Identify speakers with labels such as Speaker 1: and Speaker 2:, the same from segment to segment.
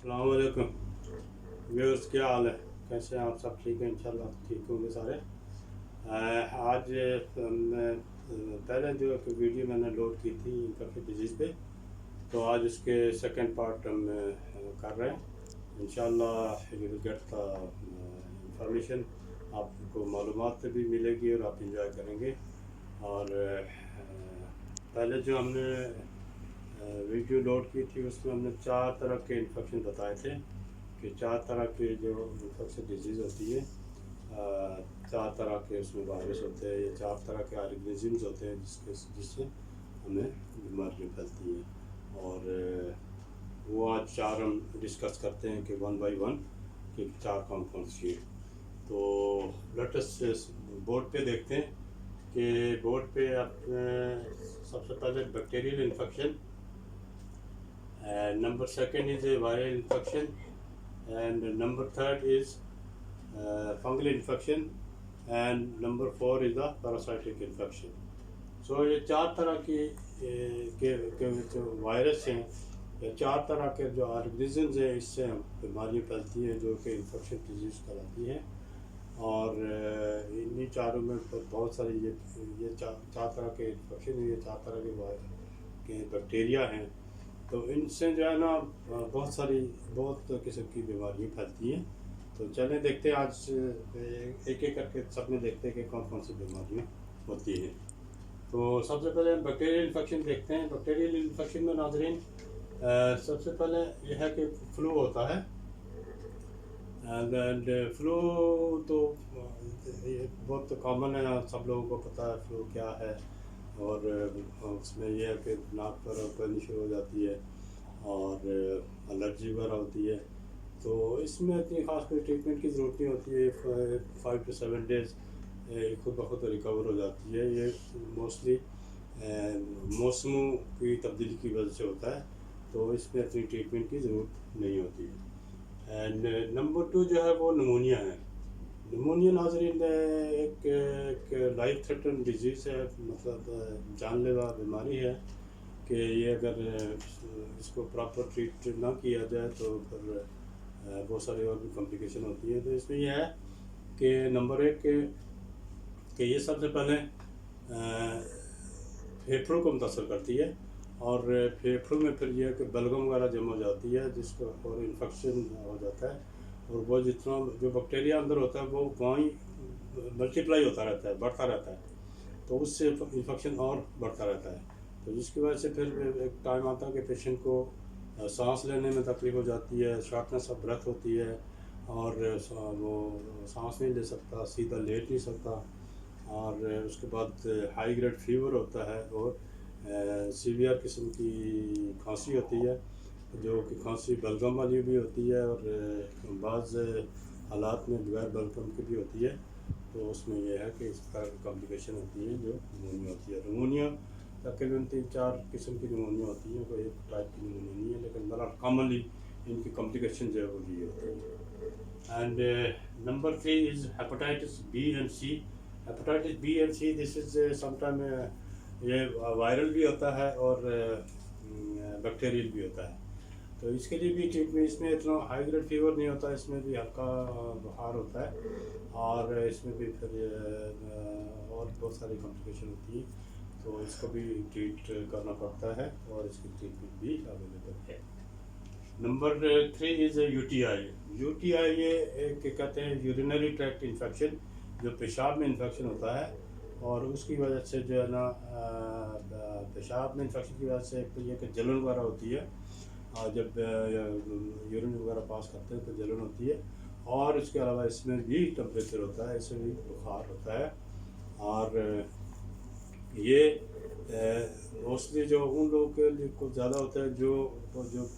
Speaker 1: अस्सलाम वालेकुम व्यूअर्स, क्या हाल है? कैसे हैं आप? सब ठीक है? इंशाल्लाह ठीक होंगे सारे। आज मैं पहले जो एक वीडियो मैंने लोड की थी इन्फेक्शन डिजीज़ पे, तो आज उसके सेकंड पार्ट हम कर रहे हैं। इंशाल्लाह you will get the information, आपको मालूमात भी मिलेगी और आप इंजॉय करेंगे। और पहले जो हमने वीडियो लोड की थी उसमें हमने 4 तरह के इन्फेक्शन बताए थे कि 4 तरह के जो इन्फेक्शन डिजीज़ होती है, 4 तरह के उसमें वायरस होते हैं, या 4 तरह के ऑर्गेनिजम्स होते हैं जिससे हमें बीमारियाँ फैलती हैं। और वो आज 4 हम डिस्कस करते हैं कि वन बाई वन कि 4 कौन सी है। तो लेटेस्ट बोर्ड पे देखते हैं कि बोर्ड पे आप सबसे पहले bacterial infection, number second is a viral infection, and number third is fungal infection, and number 4 is the parasitic infection. So ये 4 तरह के जो वायरस हैं या 4 तरह के जो ऑर्गेनिजम्स हैं, इससे बीमारियाँ फैलती हैं जो कि इन्फेक्शन डिजीज़ कहलाती हैं। और इन्हीं चारों में बहुत सारी ये 4 तरह के इन्फेक्शन हैं, ये 4 तरह के बैक्टीरिया हैं। तो इनसे जो है ना बहुत किस्म की बीमारियाँ फैलती हैं। तो चलें देखते हैं, आज एक एक करके सब में देखते हैं कि कौन सी बीमारियाँ होती हैं। तो सबसे पहले हम बैक्टीरियल इन्फेक्शन देखते हैं। बैक्टीरियल इन्फेक्शन में नाज़रीन सबसे पहले यह है कि फ्लू होता है। एंड फ्लू तो बहुत कॉमन है, सब लोगों को पता है फ्लू क्या है। और उसमें यह है कि नाक पर पड़नी शुरू हो जाती है और एलर्जी वगैरह होती है। तो इसमें इतनी ख़ास कोई ट्रीटमेंट की ज़रूरत नहीं होती है। 5 to 7 डेज़ खुद ब खुद रिकवर हो जाती है। ये मोस्टली मौसमों की तब्दीली की वजह से होता है, तो इसमें इतनी ट्रीटमेंट की ज़रूरत नहीं होती है। एंड नंबर 2 जो है वो निमोनिया है। निमोनिया नाज़रीन एक लाइफ थ्रेटन डिजीज़ है, मतलब जानलेवा बीमारी है कि ये अगर इसको प्रॉपर ट्रीट ना किया जाए तो फिर बहुत सारी और भी कॉम्प्लिकेशन होती है। तो इसमें यह है कि नंबर 1 कि ये सबसे पहले फेफड़ों को मुतासर करती है, और फेफड़ों में फिर यह कि बलगम वगैरह जम हो जाती है जिसको और इन्फेक्शन हो जाता है। और वो जितना जो बैक्टीरिया अंदर होता है वो वहीं मल्टीप्लाई होता रहता है, बढ़ता रहता है, तो उससे इन्फेक्शन और बढ़ता रहता है। तो जिसकी वजह से फिर एक टाइम आता है कि पेशेंट को सांस लेने में तकलीफ़ हो जाती है, शॉर्टनेस ऑफ ब्रेथ होती है, और वो सांस नहीं ले सकता, सीधा लेट नहीं सकता। और उसके बाद हाई ग्रेड फीवर होता है, और सीवियर किस्म की खांसी होती है, जो कि खांसी बलगम वाली भी होती है, और बाज़ हालात में बगैर बलगम की भी होती है। तो उसमें यह है कि इस तरह की कॉम्प्लिकेशन होती है जो निमोनिया होती है। निमोनिया तकरीबन 3-4 किस्म की निमोनिया होती है, कोई एक टाइप की निमोनिया नहीं है, लेकिन बड़ा कॉमनली इनकी कॉम्प्लिकेशन जो है वो ये होती है। And number 3 is hepatitis B and C. Hepatitis B and C, this is sometime ये वायरल भी होता है और बैक्टीरियल भी होता है। तो इसके लिए भी ट्रीटमेंट, इसमें इतना हाई ग्रेड फीवर नहीं होता, इसमें भी हल्का बुखार होता है, और इसमें भी फिर और बहुत सारी कॉम्प्लिकेशन होती है। तो इसको भी ट्रीट करना पड़ता है और इसकी ट्रीटमेंट भी अवेलेबल है। Number 3 is UTI. यूटीआई ये एक कहते हैं यूरिनरी ट्रैक्ट इन्फेक्शन, जो पेशाब में इन्फेक्शन होता है, और उसकी वजह से जो है ना पेशाब में इन्फेक्शन की वजह से तो ये कि जलन वगैरह होती है, और जब यूरिन वगैरह पास करते हैं तो जलन होती है, और इसके अलावा इसमें भी टेम्परेचर होता है, इसमें भी बुखार होता है। और ये मोस्टली जो उन लोगों के लिए कुछ ज़्यादा होता है जो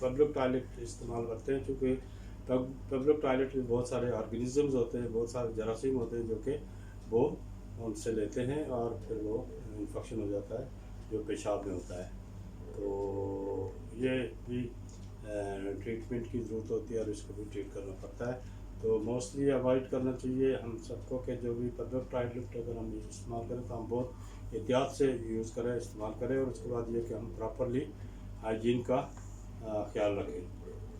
Speaker 1: पब्लिक टॉयलेट इस्तेमाल करते हैं, क्योंकि पब्लिक टॉयलेट में बहुत सारे ऑर्गेनिजम्स होते हैं, बहुत सारे जरासीम होते हैं जो कि वो उनसे लेते हैं, और फिर वो इन्फेक्शन हो जाता है जो पेशाब में होता है। तो ये भी ट्रीटमेंट की ज़रूरत होती है, और इसको भी ट्रीट करना पड़ता है। तो मोस्टली अवॉइड करना चाहिए हम सबको कि जो भी पब्लिक टॉयलेट अगर हम इस्तेमाल करें तो हम बहुत एहतियात से यूज़ करें, इस्तेमाल करें, और उसके बाद ये कि हम प्रॉपरली हाइजीन का ख्याल रखें।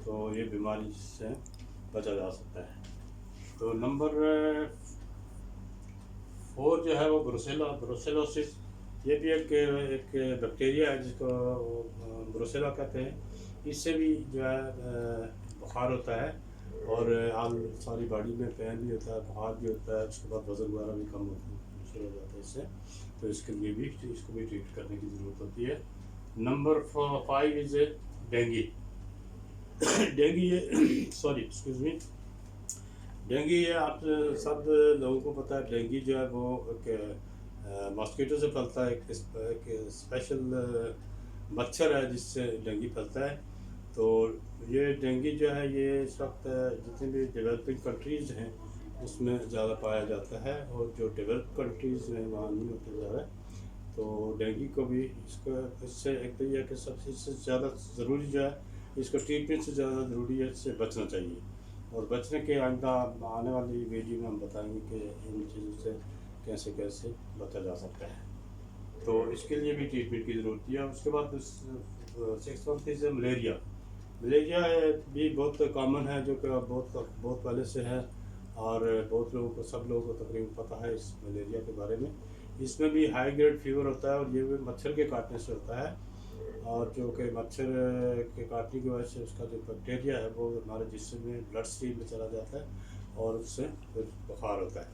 Speaker 1: تو یہ بیماری سے بچا جا سکتا ہے۔ تو نمبر 4 جو ہے وہ بروسیلوسس، یہ بھی ایک بیکٹیریا ہے جس کو بروسیلا کہتے ہیں۔ اس سے بھی جو ہے بخار ہوتا ہے اور ساری باڈی میں پین بھی ہوتا ہے، بخار بھی ہوتا ہے، اس کے بعد وزن وغیرہ بھی کم شروع ہو جاتا ہے اس سے، تو اس کے لیے بھی اس کو بھی ٹریٹ کرنے کی ضرورت ہوتی ہے۔ نمبر 5 از ڈینگی۔ ڈینگی ڈینگی یہ آپ سب لوگوں کو پتہ ہے، ڈینگی جو ہے وہ ایک ماسکیٹو سے پھیلتا ہے، ایک اسپیشل مچھر ہے جس سے ڈینگی پھیلتا ہے۔ تو یہ ڈینگی جو ہے یہ اس وقت جتنے بھی ڈیولپنگ کنٹریز ہیں اس میں زیادہ پایا جاتا ہے، اور جو ڈیولپ کنٹریز ہیں وہاں نہیں ہوتا زیادہ۔ تو ڈینگی کو بھی اس سے ایک تو یہ کہ سب سے زیادہ ضروری جو ہے اس کو ٹریٹمنٹ سے زیادہ ضروری ہے، اس سے بچنا چاہیے، اور بچنے کے آئندہ آنے والی ویڈیو میں ہم بتائیں گے کہ ان چیزوں سے کیسے بچا جا سکتا ہے۔ تو اس کے لیے بھی ٹریٹمنٹ کی ضرورت ہے۔ اس کے بعد 6 ملیریا۔ ملیریا بھی بہت کامن ہے، جو کہ بہت پہلے سے ہے، اور سب لوگوں کو تقریباً پتہ ہے اس ملیریا کے بارے میں۔ اس میں بھی ہائی گریڈ فیور ہوتا ہے، اور یہ بھی مچھر کے کاٹنے سے ہوتا ہے، اور جو کہ مچھر کے کاٹنے کی وجہ سے اس کا جو بیکٹیریا ہے وہ ہمارے جسم میں بلڈ اسٹریم میں چلا جاتا ہے، اور اس سے پھر بخار ہوتا ہے،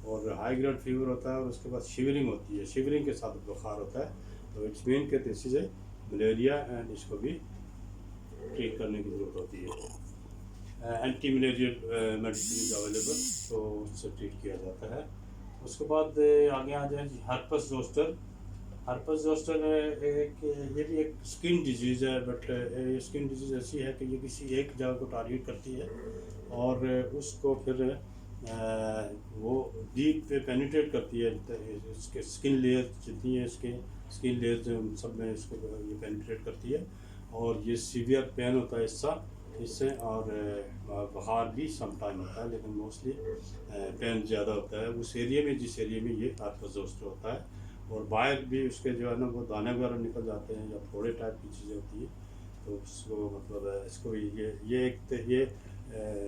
Speaker 1: اور ہائی گریڈ فیور ہوتا ہے، اور اس کے بعد شیورنگ ہوتی ہے، شیورنگ کے ساتھ بخار ہوتا ہے۔ تو اٹس مین کہ دس از اے ملیریا، اینڈ اس کو بھی ٹریٹ کرنے کی ضرورت ہوتی ہے۔ اینٹی ملیریل میڈیسن اویلیبل، تو اس سے ٹریٹ کیا جاتا ہے۔ اس کے بعد آگے آ جائیں ہرپس زوسٹر۔ ہرپس زوسٹر یہ بھی ایک اسکن ڈیزیز ہے، بٹ یہ اسکن ڈیزیز ایسی ہے کہ یہ کسی ایک جگہ کو ٹارگیٹ کرتی ہے، اور اس کو پھر وہ ڈیپ پہ پینیٹریٹ کرتی ہے، اس کے اسکن لیئر جتنی ہے، اس کے اسکن لیئر جو سب میں اس کو یہ پینیٹریٹ کرتی ہے، اور یہ سیویئر پین ہوتا ہے اس سے، اور بخار بھی سم ٹائم ہوتا ہے، لیکن موسٹلی پین زیادہ ہوتا ہے اس ایریے میں جس ایریے میں یہ ہرپس زوسٹر ہوتا ہے، اور باہر بھی اس کے جو ہے نا وہ دانے وغیرہ نکل جاتے ہیں، یا پھوڑے ٹائپ کی چیزیں ہوتی ہیں، تو اس کو مطلب اس کو یہ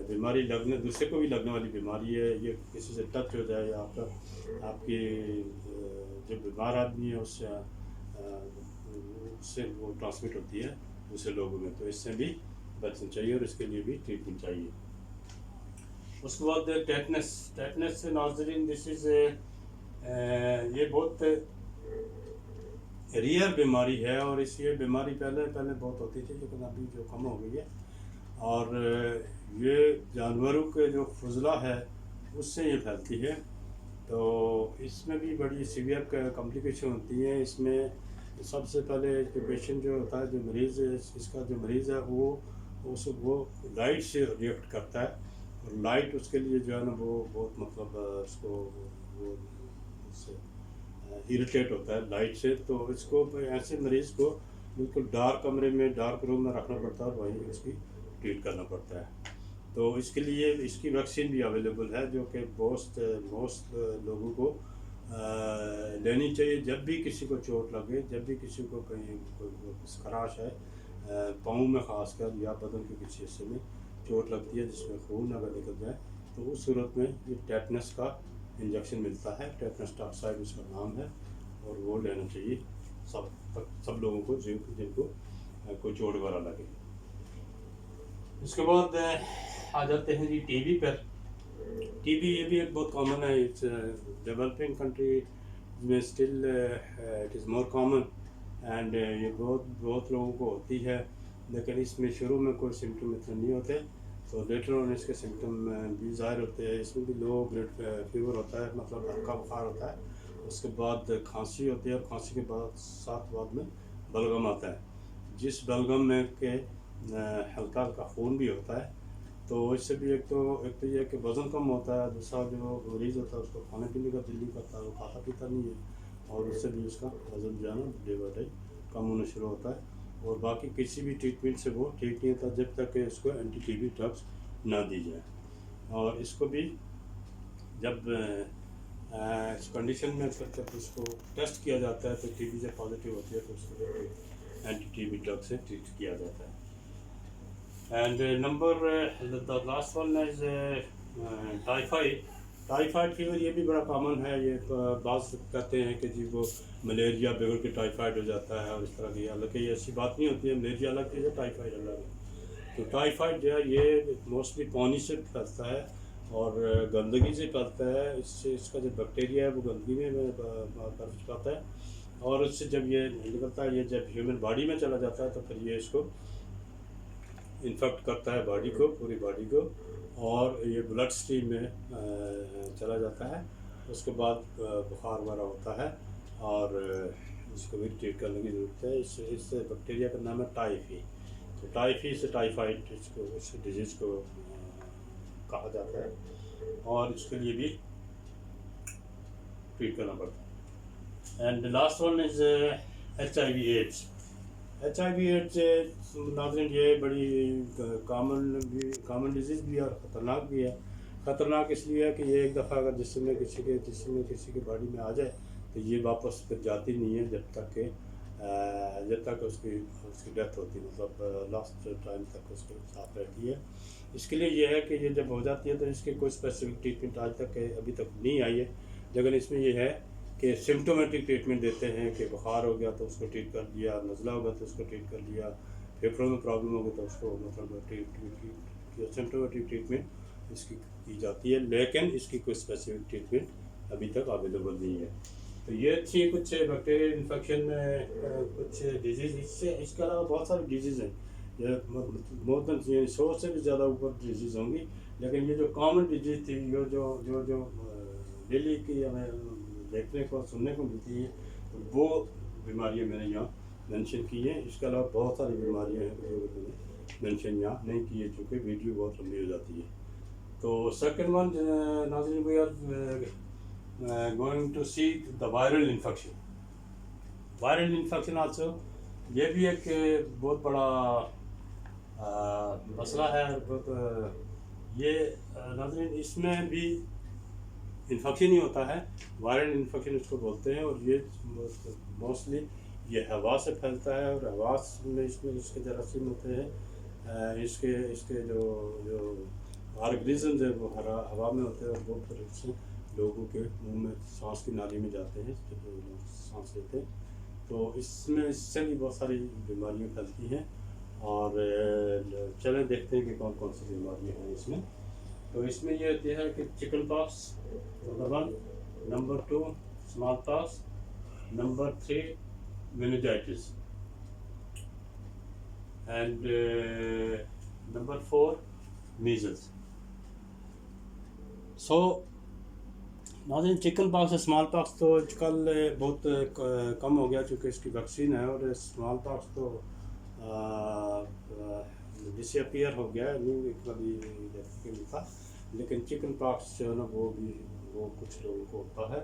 Speaker 1: بیماری دوسرے کو بھی لگنے والی بیماری ہے۔ یہ کسی سے ٹچ ہو جائے، یا آپ کی جو بیمار آدمی ہے اس سے وہ ٹرانسمٹ ہوتی ہے دوسرے لوگوں میں، تو اس سے بھی بچنا چاہیے، اور اس کے لیے بھی ٹریٹمنٹ چاہیے۔ اس کے بعد ٹیٹنس سے ناظرین، یہ بہت ریئر بیماری ہے، اور یہ بیماری پہلے بہت ہوتی تھی، لیکن ابھی جو کم ہو گئی ہے، اور یہ جانوروں کے جو فضلہ ہے اس سے یہ پھیلتی ہے۔ تو اس میں بھی بڑی سیویئر کمپلیکیشن ہوتی ہیں۔ اس میں سب سے پہلے جو پیشنٹ جو ہوتا ہے، جو مریض ہے، اس کا جو مریض ہے وہ لائٹ سے ریئیکٹ کرتا ہے، اور لائٹ اس کے لیے جو ہے نا وہ بہت مطلب اس کو وہ اس سے اریٹیٹ ہوتا ہے لائٹ سے۔ تو اس کو ایسے مریض کو بالکل ڈارک کمرے میں، ڈارک روم میں رکھنا پڑتا ہے، اور وہیں اس کی ٹریٹ کرنا پڑتا ہے۔ تو اس کے لیے اس کی ویکسین بھی اویلیبل ہے، جو کہ موسٹ لوگوں کو لینی چاہیے۔ جب بھی کسی کو چوٹ لگے، جب بھی کسی کو کہیں کوئی خراش ہے پاؤں میں خاص کر، یا بدن کے کسی حصے میں چوٹ لگتی ہے جس میں خون اگر نکل جائے، تو اس صورت میں یہ ٹیٹنس کا انجیکشن ملتا ہے، ٹیٹنس ٹاکسائڈ اس کا نام ہے، اور وہ لینا چاہیے سب لوگوں کو جن کو کوئی چوٹ وغیرہ لگے۔ اس کے بعد آ جاتے ہیں ٹی بی پر۔ ٹی بی یہ بھی ایک بہت کامن ہے، اٹس ڈیولپنگ کنٹری میں still it is more common, and یہ بہت لوگوں کو ہوتی ہے، لیکن اس میں شروع میں کوئی سمٹم اتنے نہیں ہوتے، تو لیٹر آن اس کے سمٹم بھی ظاہر ہوتے ہیں۔ اس میں بھی لو گریڈ فیور ہوتا ہے، مطلب ہلکا بخار ہوتا ہے، اس کے بعد کھانسی ہوتی ہے، اور کھانسی کے بعد میں بلغم آتا ہے، جس بلغم میں کہ ہلکا خون بھی ہوتا ہے۔ تو اس سے بھی ایک تو یہ ہے کہ وزن کم ہوتا ہے، دوسرا جو مریض ہوتا ہے اس کو کھانے پینے کا دل نہیں کرتا ہے، وہ کھاتا پیتا نہیں ہے، اور اس سے بھی اس کا وزن جو ہے نا ڈے بائی ڈے کم ہونا شروع ہوتا ہے، اور باقی کسی بھی ٹریٹمنٹ سے وہ ٹھیک نہیں ہوتا جب تک کہ اس کو اینٹی ٹی بی ڈرگس نہ دی جائے۔ اور اس کو بھی جب اس کنڈیشن میں جب اس کو ٹیسٹ کیا جاتا ہے تو ٹی بی جب پازیٹیو ہوتی ہے تو اس کو اینٹی ٹی بی ڈرگ سے ٹریٹ کیا جاتا ہے۔ And the last one is typhoid. Typhoid fever ये भी बड़ा कॉमन है. ये बात कहते हैं कि जी वो मलेरिया बिगड़ के टाइफाइड हो जाता है और इस तरह की, हालांकि ये ऐसी बात नहीं होती है. मलेरिया अलग चीज़ है, टाइफाइड अलग है. तो टाइफाइड जो है ये मोस्टली पानी से फैलता है और गंदगी से फैलता है. इससे इसका जो बैक्टीरिया है वो गंदगी में पहुँच पाता है और उससे जब ये निकलता है, ये जब ह्यूमन बॉडी में चला जाता है तो फिर ये इसको इन्फेक्ट करता है बॉडी को, पूरी बॉडी को, और ये ब्लड स्ट्रीम में चला जाता है. उसके बाद बुखार वगैरह होता है और इसको भी ट्रीट करने की ज़रूरत है. इस बैक्टीरिया का नाम है टाइफी. तो टाइफी से टाइफाइड इसको, इस डिजीज़ को कहा जाता है और इसके लिए भी ट्रीट करना पड़ता है. And last one is HIV AIDS. HIV AIDS नाज़रीन ये बड़ी कॉमन डिजीज़ भी है और ख़तरनाक भी है. ख़तरनाक इसलिए है कि ये एक दफ़ा अगर जिस्म में किसी के बॉडी में आ जाए तो ये वापस फिर जाती नहीं है जब तक उसकी डेथ होती है, मतलब लास्ट टाइम तक उसके साथ रहती है. इसके लिए ये है कि ये जब हो जाती है तो इसकी कोई स्पेसिफिक ट्रीटमेंट आज तक अभी तक नहीं आई है. लेकिन इसमें ये है कि सिम्टोमेटिक ट्रीटमेंट देते हैं कि बुखार हो गया तो उसको ट्रीट कर लिया, नज़ला हो गया तो उसको ट्रीट कर लिया, फेफड़ों में प्रॉब्लम हो गई तो उसको मतलब सिम्टोमेटिक ट्रीटमेंट इसकी की जाती है. लेकिन इसकी कोई स्पेसिफिक ट्रीटमेंट अभी तक अवेलेबल नहीं है. तो ये थी कुछ बैक्टीरियल इन्फेक्शन में कुछ डिजीज़. इसके अलावा बहुत सारी डिजीज़ हैं, मोर देन 100 से भी ज़्यादा ऊपर डिजीज़ होंगी. लेकिन ये जो कॉमन डिजीज़ थी, जो डेली की हमें देखने को सुनने को मिलती है, तो वो बीमारियां मैंने यहाँ मेंशन की हैं. इसके अलावा बहुत सारी बीमारियां हैं जो मैंने मेंशन यहाँ नहीं की है चूँकि वीडियो बहुत लंबी हो जाती है. तो सेकंड वन नाज़रीन, we are going to see the viral infection also. ये भी एक बहुत बड़ा मसला है. ये नाज़रीन इसमें भी इन्फेक्शन ही होता है, वायरल इन्फेक्शन इसको बोलते हैं. और ये मोस्टली ये हवा से फैलता है और हवा में इसके जरासीम होते हैं. इसके जो ऑर्गेनिजम्स है वो हवा में होते हैं और वो फिर इससे लोगों के मुंह में, सांस की नाली में जाते हैं जब लोग सांस लेते हैं. तो इससे भी बहुत सारी बीमारियाँ फैलती हैं. और चलें देखते हैं कि कौन कौन सी बीमारियाँ हैं इसमें. तो इसमें ये होती है कि chicken pox number 1, number 2 small pox, number 3 meningitis, and number 4 measles. So नाज़रीन, चिकन पॉक्स और स्मॉल पॉक्स तो आजकल बहुत कम हो गया चूँकि इसकी वैक्सीन है. और स्मॉल पॉक्स तो डिसअपियर हो गया, नहीं कभी देखने को मिलता. लेकिन चिकन पॉक्स जो है ना वो कुछ लोगों को होता है.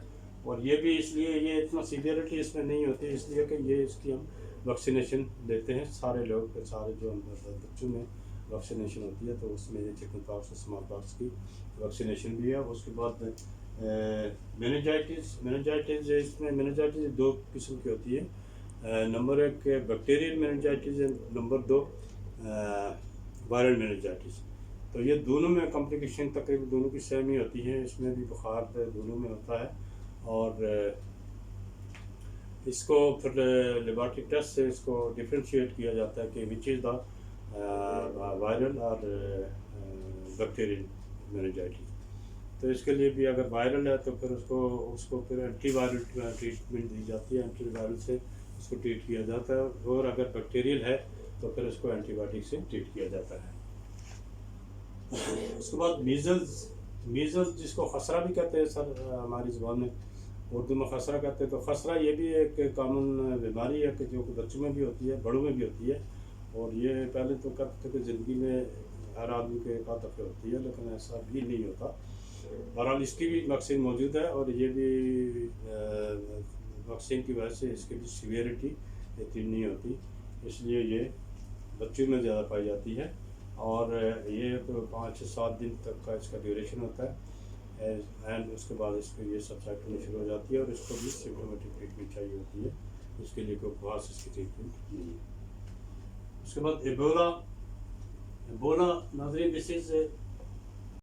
Speaker 1: और ये भी इसलिए, ये इतना सीवियरिटी इसमें नहीं होती इसलिए कि ये इसकी हम वैक्सीनेशन लेते हैं सारे लोग, सारे जो बच्चों में वैक्सीनेशन होती है. तो उसमें ये चिकन पॉक्स और स्मॉल पॉक्स की वैक्सीनेशन भी है. उसके बाद मेनिंजाइटिस इसमें मेनिंजाइटिस 2 किस्म की होती है. नंबर 1 बैक्टीरियल मेनिंजाइटिस है, नंबर 2 वायरल मेनिंजाइटिस. तो ये दोनों में कॉम्प्लिकेशन तकरीबन दोनों की सेम ही होती है. इसमें भी बुखार दोनों में होता है. और इसको फिर लेबॉरेटरी टेस्ट से इसको डिफ्रेंशिएट किया जाता है कि विच इज़ द वायरल और बैक्टीरियल मेनिंजाइटिस. तो इसके लिए भी अगर वायरल है तो फिर उसको फिर एंटीवायरल ट्रीटमेंट दी जाती है. एंटीवायरल से उसको ट्रीट किया जाता है. और अगर बैक्टीरियल है तो फिर उसको एंटीबायोटिक से ट्रीट किया जाता है. उसके बाद मीज़ल्स जिसको खसरा भी कहते हैं सर हमारी ज़ुबान में, उर्दू में खसरा कहते हैं. तो खसरा ये भी एक कॉमन बीमारी है कि जो बच्चों में भी होती है, बड़ों में भी होती है. और ये पहले तो कहते थे कि ज़िंदगी में हर आदमी को एक आध दफ़े होती है, लेकिन ऐसा भी नहीं होता. बहरहाल इसकी भी वैक्सीन मौजूद है और ये भी वैक्सीन की वजह से इसकी भी सीवियरिटी इतनी नहीं होती. इसलिए ये बच्चों में ज़्यादा पाई जाती है. और ये तो 5 से 7 दिन तक का इसका ड्यूरेशन होता है. एंड उसके बाद इसको ये सब्साइड होनी शुरू हो जाती है और इसको भी सिम्टोमेटिक ट्रीटमेंट चाहिए होती है. इसके लिए कोई खास इसकी ट्रीटमेंट नहीं है. उसके बाद बोला नाज़रीन, दिस इज़